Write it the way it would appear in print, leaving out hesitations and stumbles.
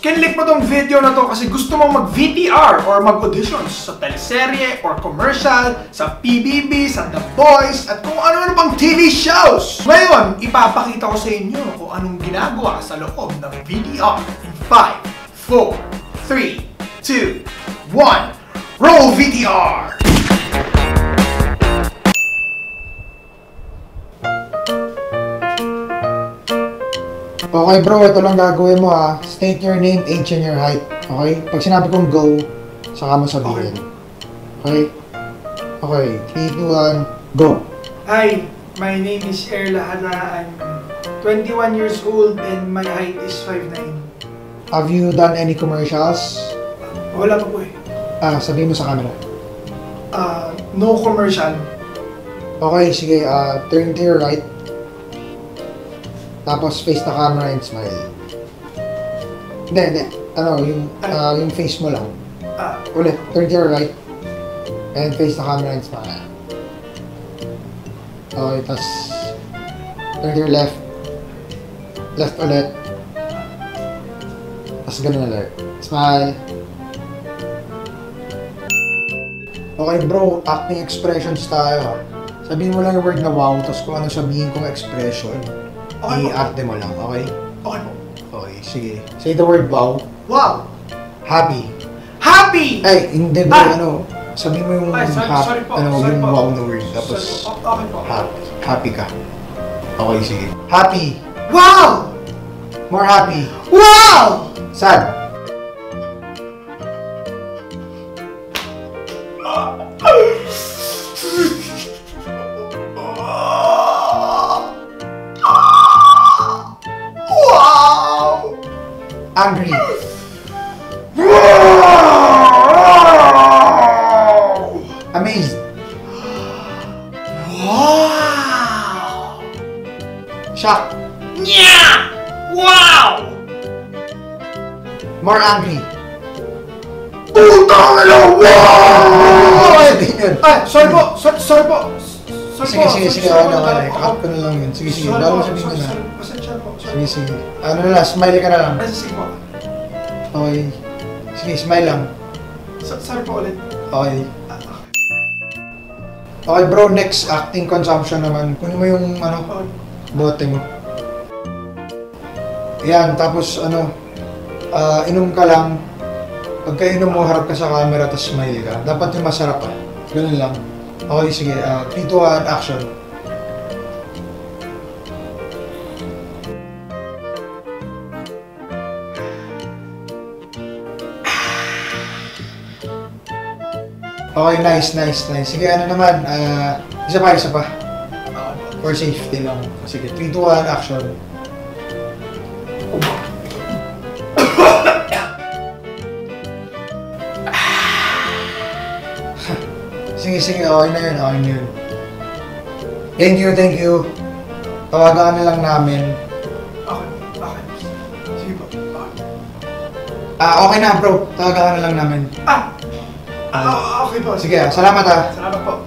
kinlik mo tong video na to kasi gusto mong mag-VTR or mag-auditions sa teleserye or commercial, sa PBB, sa The Voice, at kung ano-ano pang TV shows. Ngayon, ipapakita ko sa inyo kung anong ginagawa sa loob ng VTR in 5, 4, 3, 2, 1, roll VTR! Okay bro, ito lang gagawin mo ha. State your name, age, and your height. Okay? Pag sinabi kong go, saka mo sabihin. Okay? Okay, 3, 2, 1, go! Hi, my name is Erla Hana. I'm 21 years old and my height is 5'9". Have you done any commercials? Wala pa po eh. Sabihin mo sa camera. No commercial. Okay, sige. Turn to your right. Tapos face the camera and smile. Hindi. Ano, yung face mo lang. Ulit, turn to your right. And face the camera and smile. Okay, tapos turn to your left. Left ulit. Tapos ganun ulit. Smile. Okay bro, acting expressions tayo. Sabihin mo lang yung word na wow, tapos kung ano sabihin kong expression. I-arte mo lang, okay? Okay po. Okay, sige. Say the word wow. Wow! Happy. Happy! Ay, hindi bro, sabihin mo yung sorry po. yung wow na word. Tapos, Okay po. happy ka. Okay, sige. Happy. Wow! More happy. Wow! Sad. Wow! Angry. Wow! Amazed. Wow! Shocked. Yeah! Wow! More angry. Putang ina! Wow! Sabihin yun. Sorry po. Sorry po. Sige. Cut ko na lang yun. Sige. Bago sabihin ko na. Pasensya po. Sige. Ano na lang, smile ka na lang. Sige po. Okay. Sige, smile lang. Sorry po ulit. Okay. Okay bro, next acting consumption naman. Kunin mo yung bote mo. Yan, tapos inom ka lang. Pagka inom mo, harap ka sa camera, tapos smile ka. Dapat yung masarap pa. Ganun lang. Okay, sige. 3, 2, 1, action. Okay, nice. Sige, ano naman, isa pa. For safety lang. Sige, 3, 2, 1, action. Sige, okay na yun. Thank you. Tawagan na lang namin. Okay. Sige po. Okay na bro, tawagan na lang namin. Okay po. Sige, salamat Salamat po.